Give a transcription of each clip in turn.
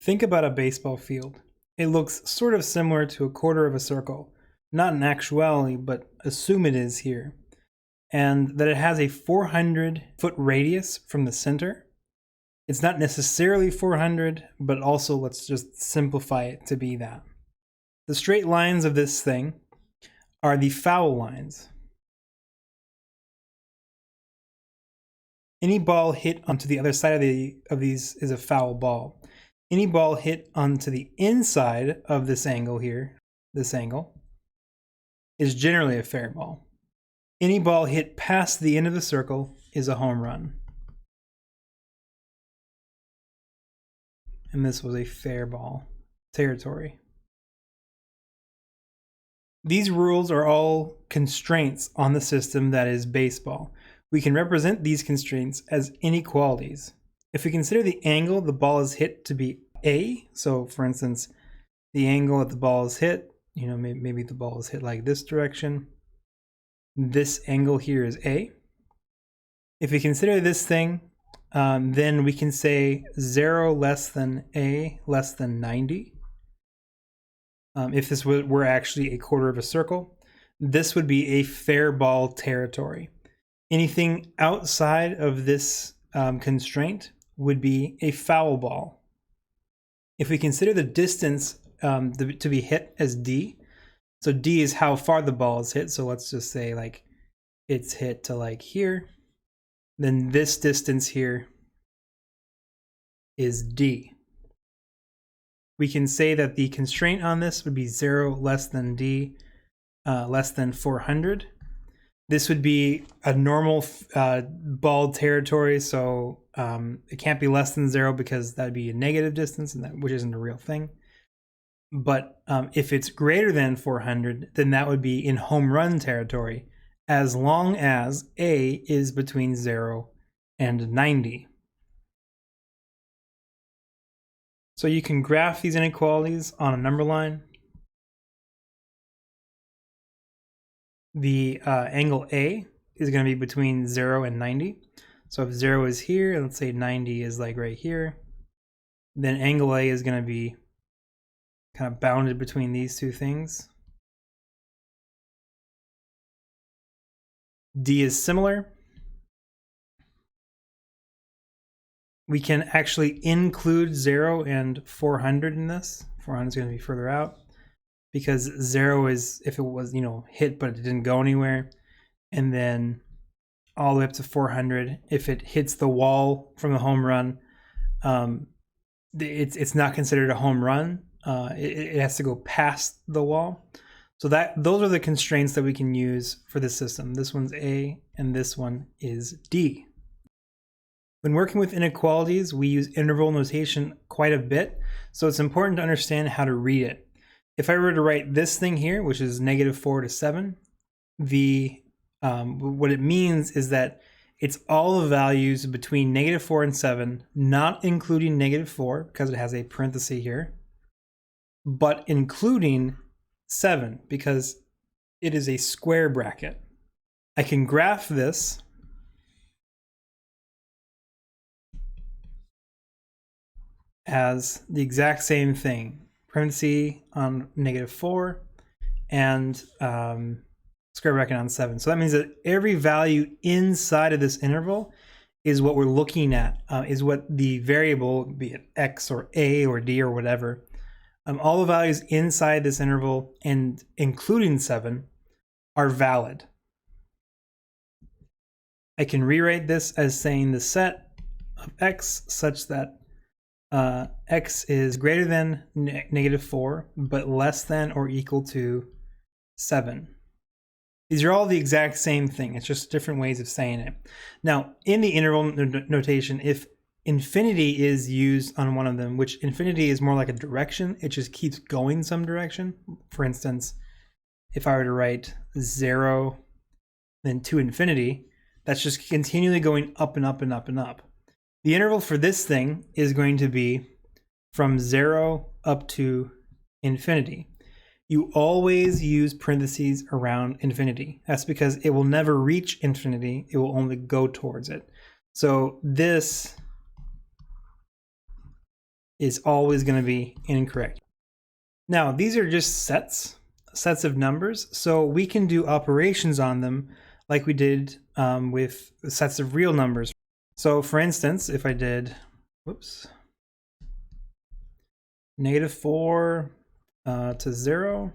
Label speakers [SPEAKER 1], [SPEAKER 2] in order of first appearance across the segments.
[SPEAKER 1] Think about a baseball field. It looks sort of similar to a quarter of a circle. Not in actuality, but assume it is here. And that it has a 400-foot radius from the center. It's not necessarily 400, but also let's just simplify it to be that. The straight lines of this thing are the foul lines. Any ball hit onto the other side of these is a foul ball. Any ball hit onto the inside of this angle here, this angle, is generally a fair ball. Any ball hit past the end of the circle is a home run. And this was a fair ball territory. These rules are all constraints on the system that is baseball. We can represent these constraints as inequalities. If we consider the angle the ball is hit to be A, so for instance, the angle that the ball is hit, maybe the ball is hit like this direction. This angle here is A. If we consider this thing, then we can say 0 less than A less than 90. If this were actually a quarter of a circle, this would be a fair ball territory. Anything outside of this constraint would be a foul ball. If we consider the distance to be hit as D, so D is how far the ball is hit, so let's just say like it's hit to like here, then this distance here is D. We can say that the constraint on this would be 0 less than D less than 400. This would be a normal ball territory, so it can't be less than 0 because that'd be a negative distance, and which isn't a real thing. But if it's greater than 400, then that would be in home run territory, as long as A is between 0 and 90. So you can graph these inequalities on a number line. The angle A is going to be between 0 and 90. So if 0 is here, and let's say 90 is like right here, then angle A is going to be kind of bounded between these two things. D is similar. We can actually include 0 and 400 in this. 400 is going to be further out because 0 is if it was, hit but it didn't go anywhere. And then all the way up to 400, if it hits the wall from the home run, it's not considered a home run. It has to go past the wall. So those are the constraints that we can use for this system. This one's A and this one is D. When working with inequalities, we use interval notation quite a bit, so it's important to understand how to read it. If I were to write this thing here, which is -4 to 7, what it means is that it's all the values between -4 and 7, not including -4 because it has a parenthesis here, but including 7 because it is a square bracket. I can graph this as the exact same thing, parenthesis on -4 and square bracket on 7. So that means that every value inside of this interval is what we're looking at, is what the variable, be it x or a or d or whatever, all the values inside this interval and including 7 are valid. I can rewrite this as saying the set of x such that x is greater than -4, but less than or equal to 7. These are all the exact same thing. It's just different ways of saying it. Now, in the interval notation, if infinity is used on one of them, which infinity is more like a direction, it just keeps going some direction. For instance, if I were to write 0 then to infinity, that's just continually going up and up and up and up. The interval for this thing is going to be from 0 up to infinity. You always use parentheses around infinity. That's because it will never reach infinity. It will only go towards it. So this is always going to be incorrect. Now, these are just sets of numbers, so we can do operations on them like we did with sets of real numbers. So for instance, if I did, -4 to 0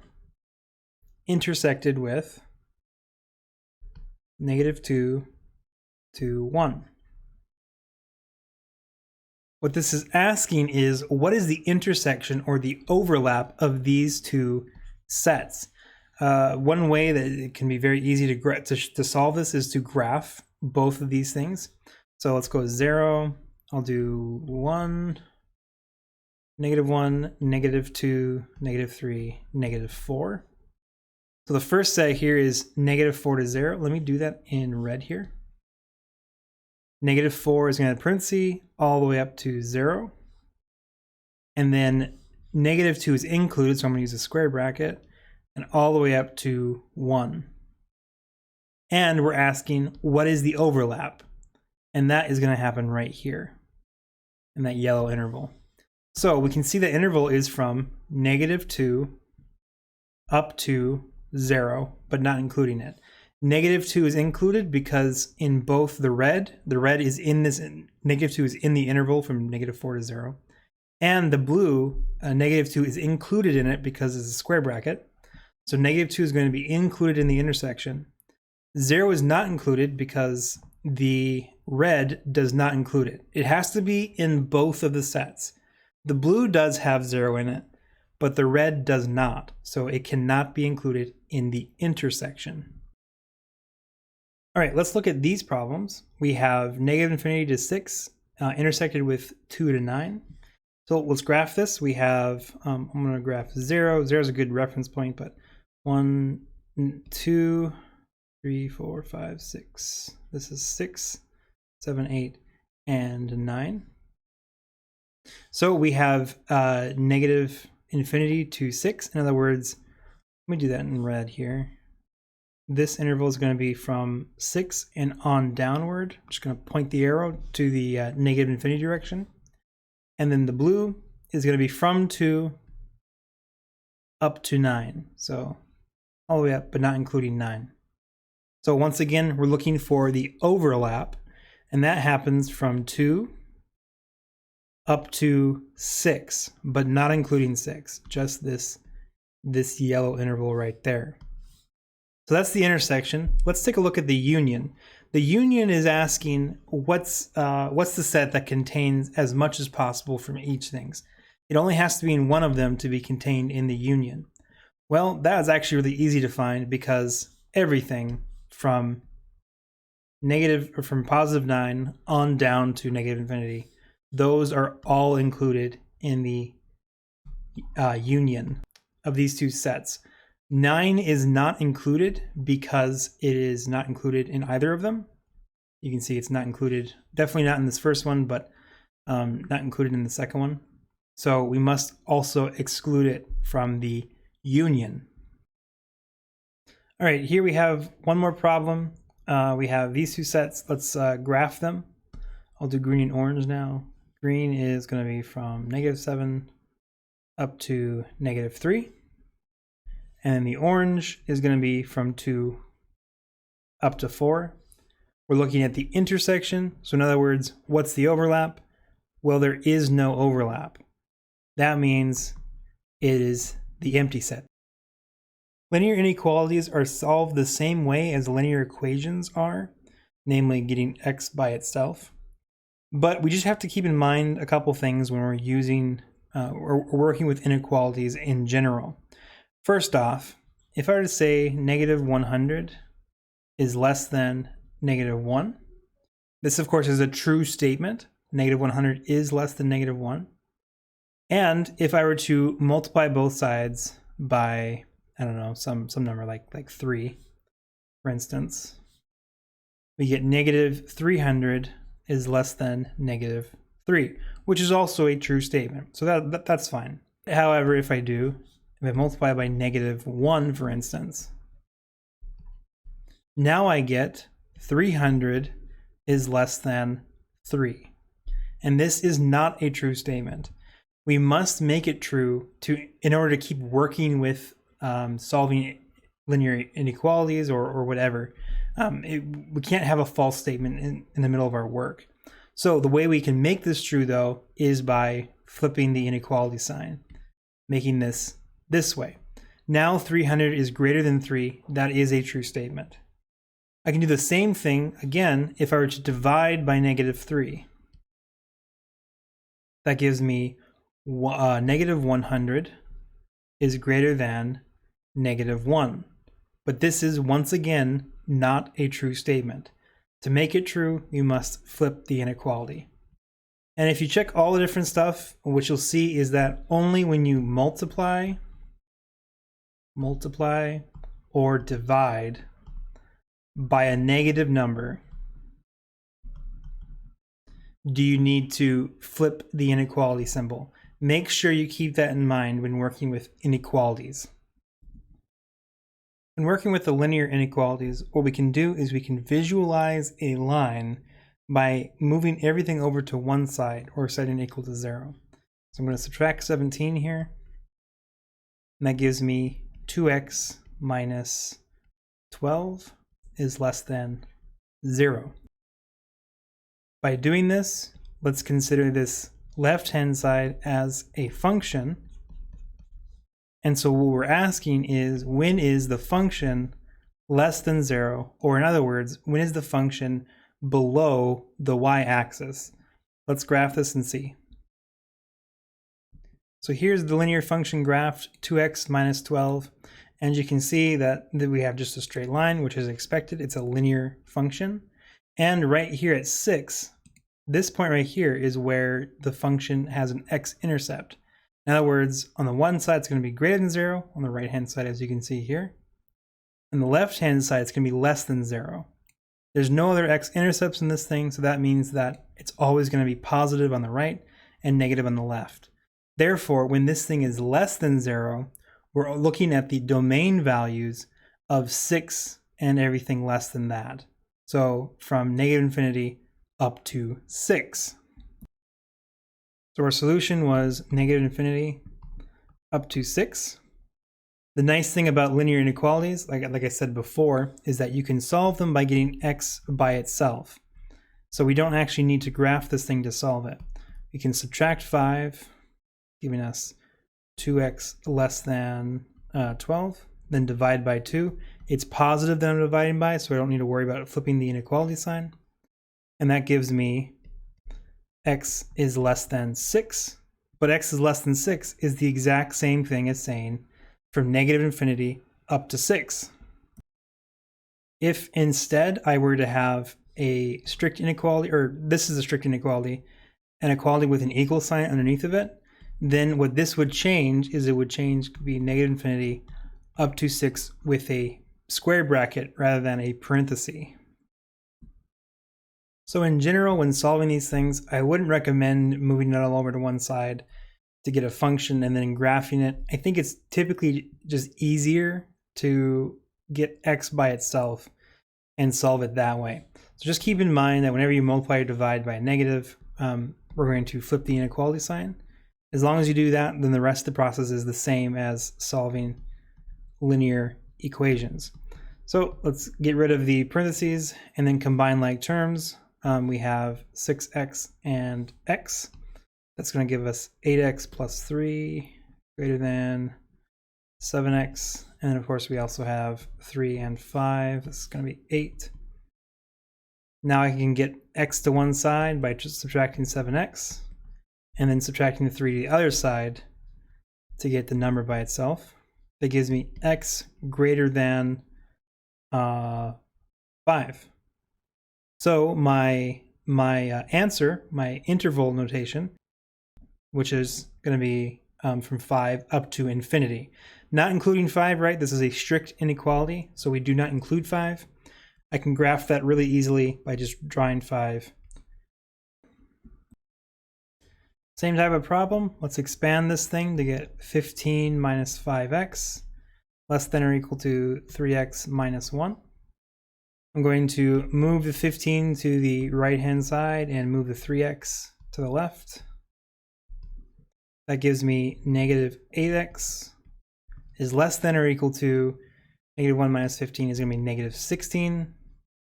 [SPEAKER 1] intersected with -2 to 1. What this is asking is, what is the intersection or the overlap of these two sets? One way that it can be very easy to solve this is to graph both of these things. So let's go 0, I'll do 1, -1, -2, -3, -4. So the first set here is -4 to 0. Let me do that in red here. -4 is going to parentheses all the way up to 0. And then -2 is included, so I'm going to use a square bracket, and all the way up to 1. And we're asking, what is the overlap? And that is going to happen right here in that yellow interval. So we can see the interval is from -2 up to 0, but not including it. -2 is included because in both the red is in this, -2 is in the interval from -4 to 0. And the blue, -2 is included in it because it's a square bracket. So -2 is going to be included in the intersection. 0 is not included because the red does not include it. It has to be in both of the sets. The blue does have 0 in it, but the red does not. So it cannot be included in the intersection. All right, let's look at these problems. We have -infinity to 6 intersected with 2 to 9. So let's graph this. We have, I'm going to graph 0. 0 is a good reference point, but 1, 2, 3, 4, 5, 6. This is 6, 7, 8, and 9. So we have -infinity to 6. In other words, let me do that in red here. This interval is going to be from 6 and on downward. I'm just going to point the arrow to the -infinity direction. And then the blue is going to be from 2 up to 9. So all the way up, but not including 9. So once again, we're looking for the overlap, and that happens from 2 up to 6, but not including 6, just this yellow interval right there. So that's the intersection. Let's take a look at the union. The union is asking what's the set that contains as much as possible from each things. It only has to be in one of them to be contained in the union. Well, that is actually really easy to find because everything from +9 on down to -infinity, those are all included in the union of these two sets. 9 is not included because it is not included in either of them. You can see it's not included, definitely not in this first one, but not included in the second one. So we must also exclude it from the union. All right, here we have one more problem. We have these two sets. Let's graph them. I'll do green and orange now. Green is going to be from -7 up to -3. And the orange is going to be from 2 up to 4. We're looking at the intersection. So in other words, what's the overlap? Well, there is no overlap. That means it is the empty set. Linear inequalities are solved the same way as linear equations are, namely getting x by itself. But we just have to keep in mind a couple things when we're using or working with inequalities in general. First off, if I were to say -100 is less than -1, this of course is a true statement. -100 is less than -1. And if I were to multiply both sides by, I don't know, some number like 3, for instance, we get -300 is less than -3, which is also a true statement. So that's fine. However, if I multiply by -1, for instance, now I get 300 is less than 3. And this is not a true statement. we must make it true in order to keep working with solving linear inequalities or whatever. We can't have a false statement in the middle of our work. So the way we can make this true, though, is by flipping the inequality sign, making this way. Now 300 is greater than 3. That is a true statement. I can do the same thing again if I were to divide by -3. That gives me -100 is greater than -1. But this is, once again, not a true statement. To make it true, you must flip the inequality. And if you check all the different stuff, what you'll see is that only when you multiply or divide by a negative number do you need to flip the inequality symbol. Make sure you keep that in mind when working with inequalities. When working with the linear inequalities, what we can do is we can visualize a line by moving everything over to one side or setting equal to 0. So I'm going to subtract 17 here, and that gives me 2x minus 12 is less than 0. By doing this, let's consider this left-hand side as a function. And so what we're asking is, when is the function less than 0? Or in other words, when is the function below the y-axis? Let's graph this and see. So here's the linear function graphed, 2x minus 12. And you can see that we have just a straight line, which is expected. It's a linear function. And right here at 6, this point right here is where the function has an x-intercept. In other words, on the one side, it's going to be greater than 0. On the right-hand side, as you can see here. On the left-hand side, it's going to be less than 0. There's no other x-intercepts in this thing, so that means that it's always going to be positive on the right and negative on the left. Therefore, when this thing is less than 0, we're looking at the domain values of 6 and everything less than that. So from -infinity up to 6. So our solution was -infinity up to 6. The nice thing about linear inequalities, like I said before, is that you can solve them by getting x by itself. So we don't actually need to graph this thing to solve it. We can subtract 5, giving us 2x less than 12, then divide by 2. It's positive that I'm dividing by, so I don't need to worry about flipping the inequality sign. And that gives me x is less than 6, but x is less than 6 is the exact same thing as saying from -infinity up to 6. If instead I were to have a strict inequality, or this is a strict inequality, an equality with an equal sign underneath of it, then what this would change is it would change to be -infinity up to 6 with a square bracket rather than a parenthesis. So in general, when solving these things, I wouldn't recommend moving it all over to one side to get a function and then graphing it. I think it's typically just easier to get x by itself and solve it that way. So just keep in mind that whenever you multiply or divide by a negative, we're going to flip the inequality sign. As long as you do that, then the rest of the process is the same as solving linear equations. So let's get rid of the parentheses and then combine like terms. We have 6x and x. That's going to give us 8x plus 3 greater than 7x. And then of course we also have 3 and 5. This is going to be 8. Now I can get x to one side by just subtracting 7x and then subtracting the 3 to the other side to get the number by itself. That gives me x greater than 5. So my answer, my interval notation, which is going to be from 5 up to infinity. Not including 5, right? This is a strict inequality, so we do not include 5. I can graph that really easily by just drawing 5. Same type of problem. Let's expand this thing to get 15 minus 5x less than or equal to 3x minus 1. I'm going to move the 15 to the right-hand side and move the 3x to the left. That gives me negative 8x is less than or equal to negative 1 minus 15 is going to be negative 16.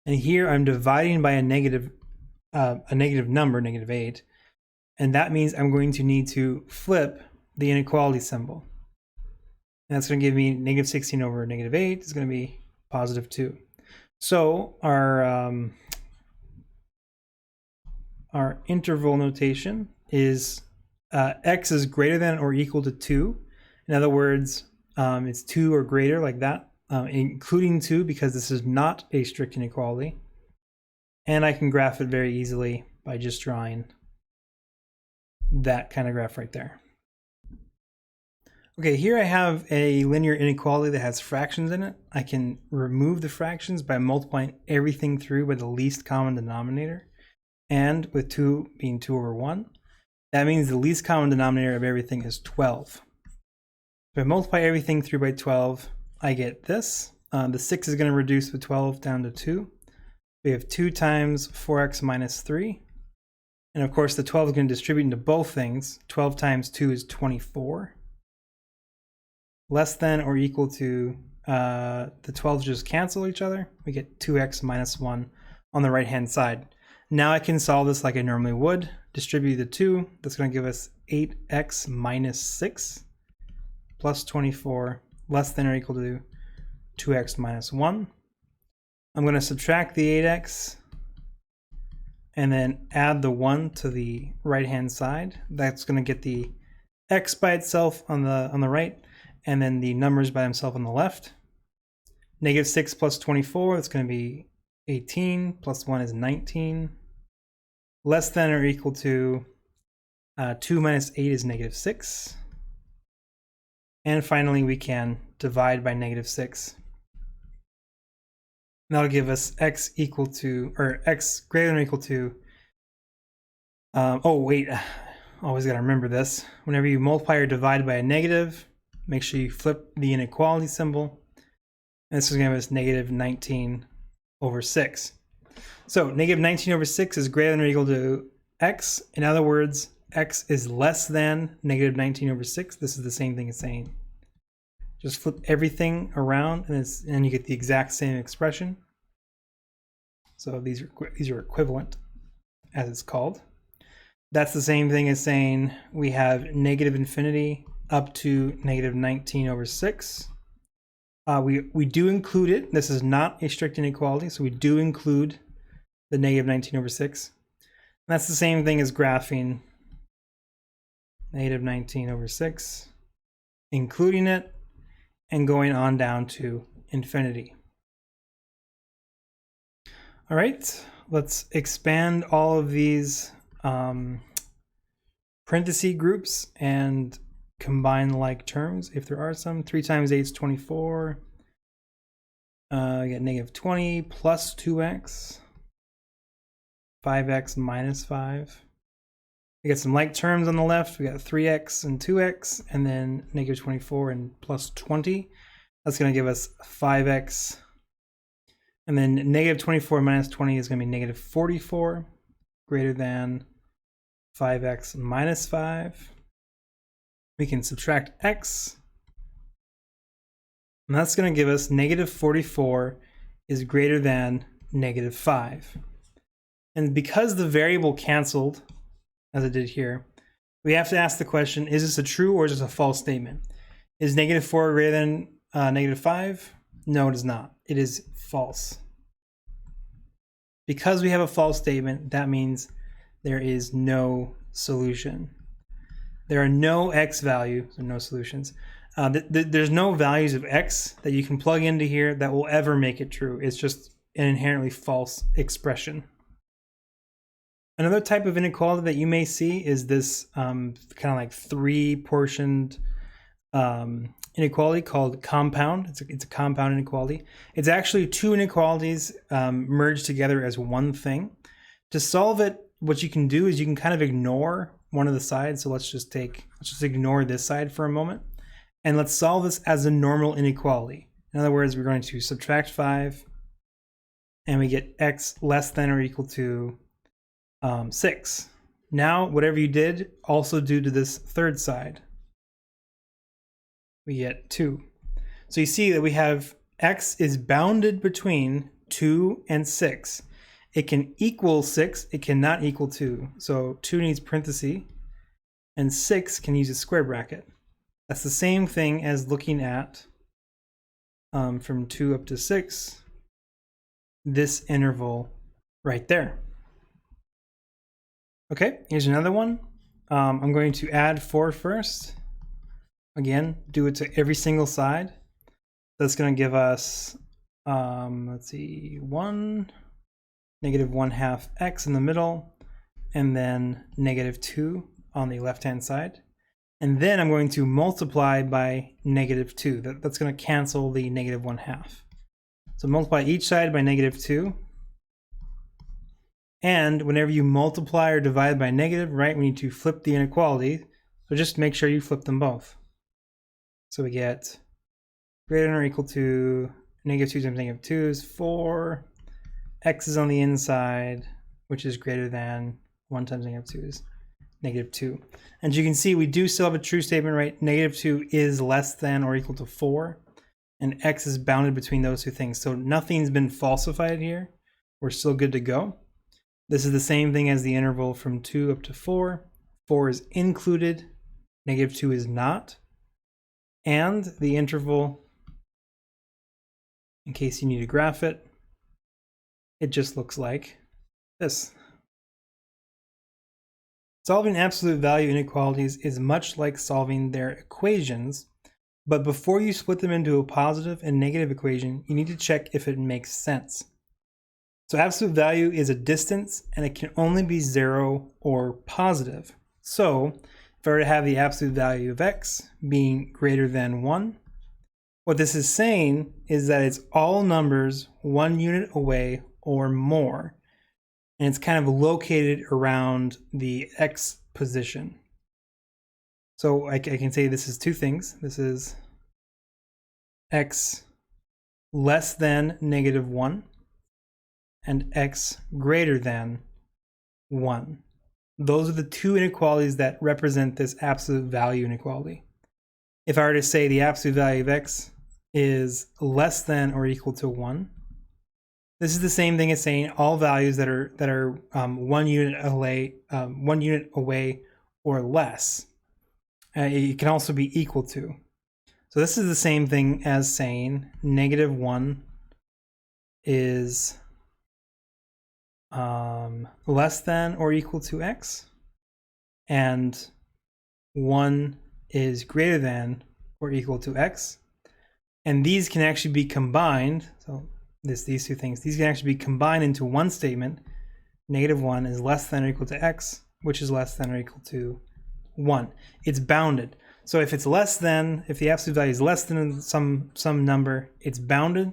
[SPEAKER 1] And here I'm dividing by a negative number, negative 8. And that means I'm going to need to flip the inequality symbol. And that's going to give me negative 16 over negative 8 is going to be positive 2. So our interval notation is x is greater than or equal to 2. In other words, it's 2 or greater, like that, including 2, because this is not a strict inequality. And I can graph it very easily by just drawing that kind of graph right there. Okay, here I have a linear inequality that has fractions in it. I can remove the fractions by multiplying everything through by the least common denominator. And with 2 being 2 over 1, that means the least common denominator of everything is 12. If I multiply everything through by 12, I get this. The 6 is going to reduce with 12 down to 2. We have 2 times 4x minus 3. And of course, the 12 is going to distribute into both things. 12 times 2 is 24. Less than or equal to, the 12s just cancel each other. We get 2x minus 1 on the right-hand side. Now I can solve this like I normally would. Distribute the 2. That's going to give us 8x minus 6 plus 24 less than or equal to 2x minus 1. I'm going to subtract the 8x and then add the 1 to the right-hand side. That's going to get the x by itself on the right, and then the numbers by themselves on the left. Negative 6 plus 24, that's going to be 18, plus 1 is 19. Less than or equal to 2 minus 8 is negative 6. And finally, we can divide by negative 6. And that'll give us x equal to, or x greater than or equal to, oh wait, always got to remember this. Whenever you multiply or divide by a negative, make sure you flip the inequality symbol. And this is going to give us negative 19 over 6. So negative 19 over 6 is greater than or equal to x. In other words, x is less than negative 19 over 6. This is the same thing as saying just flip everything around and you get the exact same expression. So these are equivalent, as it's called. That's the same thing as saying we have negative infinity up to negative 19 over 6. We do include it. This is not a strict inequality, so we do include the negative 19 over 6. And that's the same thing as graphing negative 19 over 6, including it, and going on down to infinity. All right, let's expand all of these parenthesis groups and combine like terms if there are some. 3 times 8 is 24. I get negative 20 plus 2x. 5x minus 5. We got some like terms on the left. We got 3x and 2x, and then negative 24 and plus 20. That's going to give us 5x. And then negative 24 minus 20 is going to be negative 44, greater than 5x minus 5. We can subtract x. And that's going to give us negative 44 is greater than negative 5. And because the variable canceled, as it did here, we have to ask the question, is this a true or is this a false statement? Is negative 4 greater than negative 5? No, it is not. It is false. Because we have a false statement, that means there is no solution. There are no x values, or no solutions. There's no values of x that you can plug into here that will ever make it true. It's just an inherently false expression. Another type of inequality that you may see is this kind of like 3-portioned inequality called compound. It's a compound inequality. It's actually 2 inequalities merged together as one thing. To solve it, what you can do is you can kind of ignore one of the sides. So let's just ignore this side for a moment. And let's solve this as a normal inequality. In other words, we're going to subtract 5 and we get x less than or equal to 6. Now, whatever you did, also do to this third side. We get 2. So you see that we have x is bounded between 2 and 6. It can equal 6, it cannot equal 2. So 2 needs parentheses, and 6 can use a square bracket. That's the same thing as looking at from 2 up to 6, this interval right there. Okay, here's another one. I'm going to add 4 first. Again, do it to every single side. That's going to give us, let's see, 1, -1/2 x in the middle, and then -2 on the left-hand side. And then I'm going to multiply by -2. That's going to cancel the -1/2. So multiply each side by -2. And whenever you multiply or divide by negative, right, we need to flip the inequality. So just make sure you flip them both. So we get greater than or equal to -2 times -2 is 4. X is on the inside, which is greater than 1 times -2 is -2. And you can see we do still have a true statement, right? -2 is less than or equal to 4. And X is bounded between those two things. So nothing's been falsified here. We're still good to go. This is the same thing as the interval from 2 up to 4. 4 is included, -2 is not. And the interval, in case you need to graph it, it just looks like this. Solving absolute value inequalities is much like solving their equations, but before you split them into a positive and negative equation, you need to check if it makes sense. So absolute value is a distance, and it can only be 0 or positive. So if I were to have the absolute value of x being greater than 1, what this is saying is that it's all numbers 1 unit away or more. And it's kind of located around the x position. So I can say this is two things. This is x less than -1 and x greater than 1. Those are the two inequalities that represent this absolute value inequality. If I were to say the absolute value of x is less than or equal to 1, this is the same thing as saying all values that are 1 unit away or less. It can also be equal to. So this is the same thing as saying -1 is less than or equal to x, and 1 is greater than or equal to x. And these can actually be combined. So these two things, these can actually be combined into one statement. -1 is less than or equal to x, which is less than or equal to 1. It's bounded. So if it's less than, if the absolute value is less than some number, it's bounded.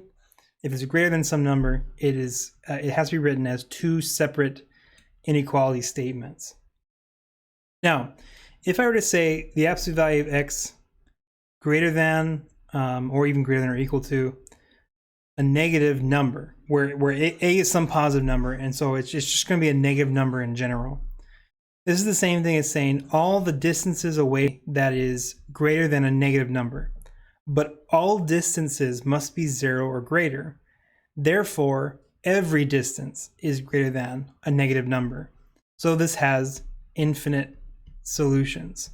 [SPEAKER 1] If it's greater than some number, it has to be written as two separate inequality statements. Now, if I were to say the absolute value of x greater than or even greater than or equal to a negative number, where a is some positive number, and so it's just going to be a negative number in general. This is the same thing as saying all the distances away that is greater than a negative number, but all distances must be 0 or greater. Therefore, every distance is greater than a negative number. So this has infinite solutions.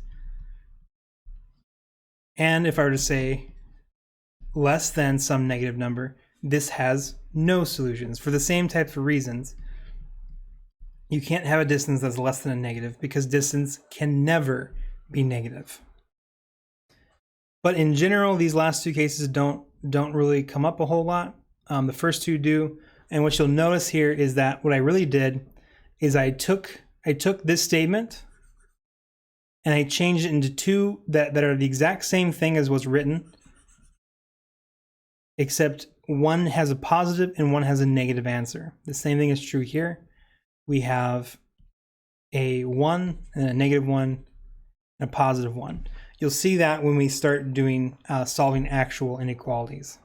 [SPEAKER 1] And if I were to say less than some negative number, this has no solutions. For the same types of reasons, you can't have a distance that's less than a negative, because distance can never be negative. But in general, these last two cases don't really come up a whole lot. The first two do. And what you'll notice here is that what I really did is I took this statement and I changed it into two that are the exact same thing as what's written, except one has a positive and one has a negative answer. The same thing is true here. We have a 1 and a -1 and a positive 1. You'll see that when we start doing solving actual inequalities.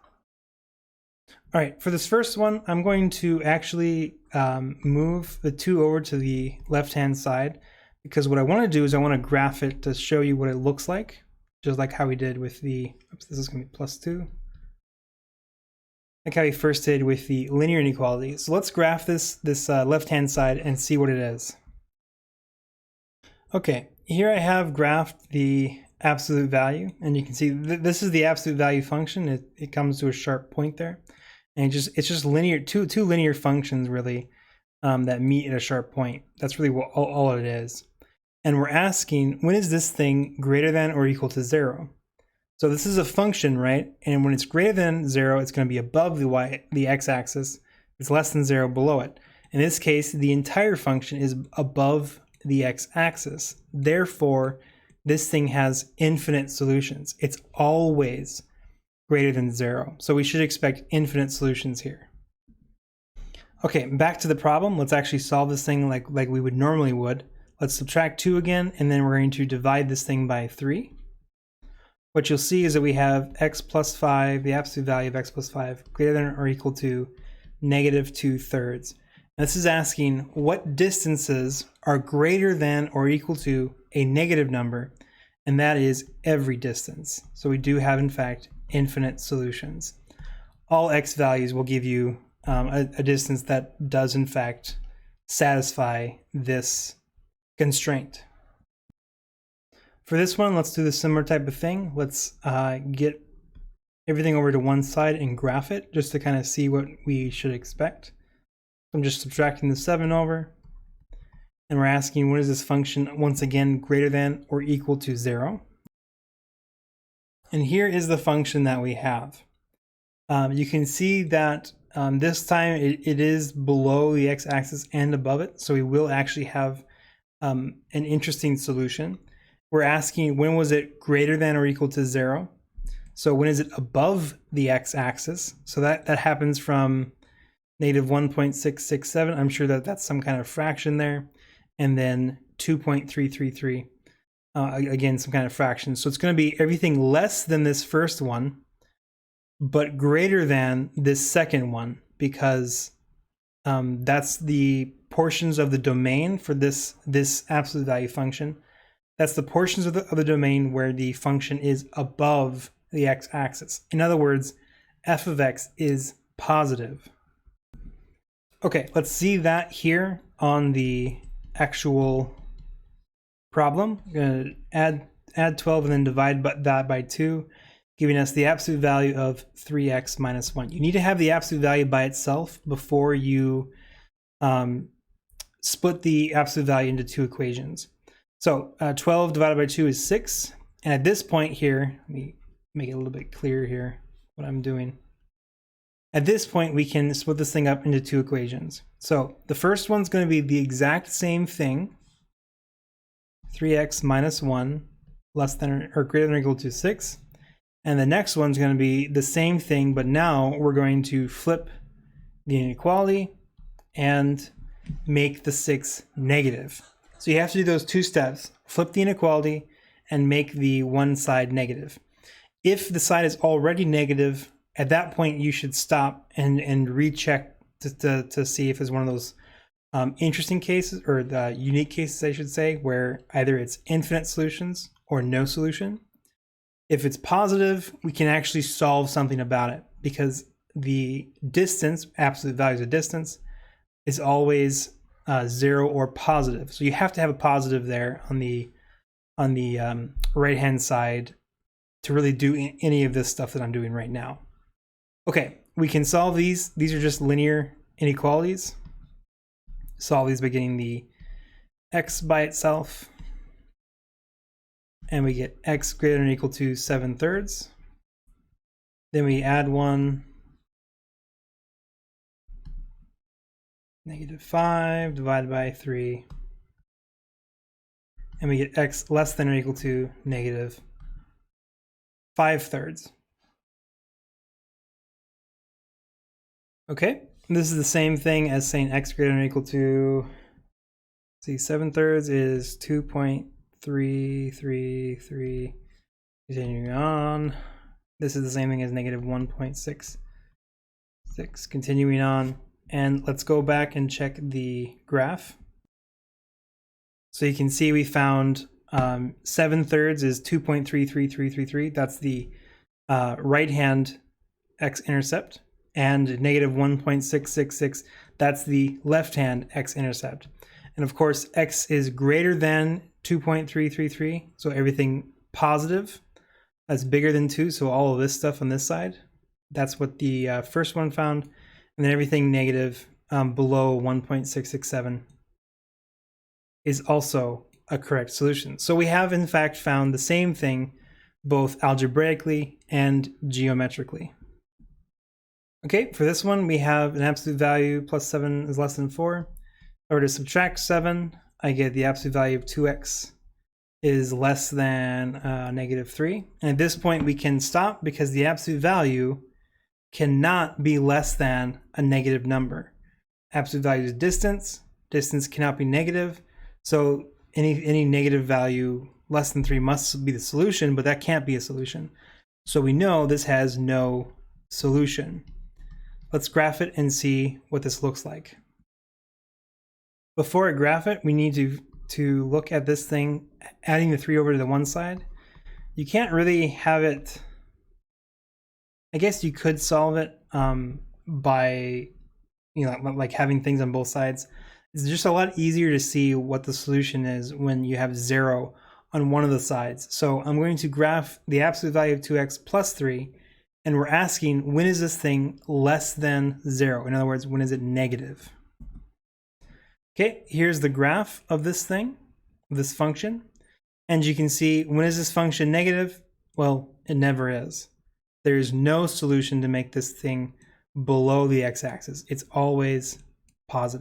[SPEAKER 1] All right, for this first one, I'm going to actually move the 2 over to the left-hand side, because what I want to do is I want to graph it to show you what it looks like, just like how we did with the, oops, this is going to be +2. Like how we first did with the linear inequality. So let's graph this left-hand side and see what it is. Okay, here I have graphed the absolute value, and you can see this is the absolute value function. It comes to a sharp point there, and it's just linear, two linear functions really that meet at a sharp point. That's really what all it is. And we're asking, when is this thing greater than or equal to 0? So this is a function, right? And when it's greater than 0, it's going to be above the x-axis. It's less than 0 below it. In this case, the entire function is above the x-axis. Therefore, this thing has infinite solutions. It's always greater than 0. So we should expect infinite solutions here. Okay, back to the problem. Let's actually solve this thing like we would normally would. Let's subtract 2 again, and then we're going to divide this thing by 3. What you'll see is that we have x plus 5, the absolute value of x plus 5, greater than or equal to -2/3. This is asking what distances are greater than or equal to a negative number, and that is every distance. So we do have, in fact, infinite solutions. All x values will give you a distance that does, in fact, satisfy this constraint. For this one, let's do the similar type of thing. Let's get everything over to one side and graph it just to kind of see what we should expect. I'm just subtracting the 7 over, and we're asking, what is this function, once again, greater than or equal to 0? And here is the function that we have. You can see that this time it is below the x-axis and above it, so we will actually have an interesting solution. We're asking, when was it greater than or equal to 0? So when is it above the x-axis? So that happens from -1.667. I'm sure that that's some kind of fraction there. And then 2.333, again, some kind of fraction. So it's going to be everything less than this first one, but greater than this second one, because that's the portions of the domain for this absolute value function. That's the portions of the domain where the function is above the x-axis. In other words, f of x is positive. Okay, let's see that here on the actual problem. I'm going to add 12 and then divide that by 2, giving us the absolute value of 3x minus 1. You need to have the absolute value by itself before you split the absolute value into two equations. So 12 divided by 2 is 6. And at this point here, let me make it a little bit clearer here what I'm doing. At this point, we can split this thing up into two equations. So the first one's going to be the exact same thing, 3x minus 1 less than or greater than or equal to 6. And the next one's going to be the same thing, but now we're going to flip the inequality and make the 6 negative. So you have to do those two steps, flip the inequality and make the one side negative. If the side is already negative, at that point you should stop and recheck to see if it's one of those interesting cases, or the unique cases I should say, where either it's infinite solutions or no solution. If it's positive, we can actually solve something about it, because the distance, absolute values of distance, is always 0 or positive. So you have to have a positive there on the right-hand side to really do any of this stuff that I'm doing right now. Okay, we can solve these. These are just linear inequalities. Solve these by getting the x by itself. And we get x greater than or equal to 7/3. Then we add 1. -5 divided by 3. And we get x less than or equal to -5/3. Okay, this is the same thing as saying x greater than or equal to, see, 7/3 is 2.333. Continuing on. This is the same thing as -1.66. Continuing on. And let's go back and check the graph. So you can see we found 7/3 is 2.33333. That's the right-hand x-intercept, and negative 1.666, that's the left-hand x-intercept. And of course, x is greater than 2.333, so everything positive that's bigger than 2, so all of this stuff on this side, that's what the first one found. And then everything negative below 1.667 is also a correct solution. So we have in fact found the same thing both algebraically and geometrically. Okay, for this one we have an absolute value plus 7 is less than 4. If I were to subtract 7, I get the absolute value of 2x is less than negative 3. And at this point we can stop because the absolute value cannot be less than a negative number. Absolute value is distance. Distance cannot be negative. So any negative value less than 3 must be the solution, but that can't be a solution. So we know this has no solution. Let's graph it and see what this looks like. Before I graph it, we need to look at this thing, adding the 3 over to the one side. You can't really have it, I guess you could solve it by, like having things on both sides. It's just a lot easier to see what the solution is when you have 0 on one of the sides. So I'm going to graph the absolute value of 2x plus 3, and we're asking, when is this thing less than 0? In other words, when is it negative? Okay, here's the graph of this thing, this function. And you can see, when is this function negative? Well, it never is. There is no solution to make this thing below the x-axis. It's always positive.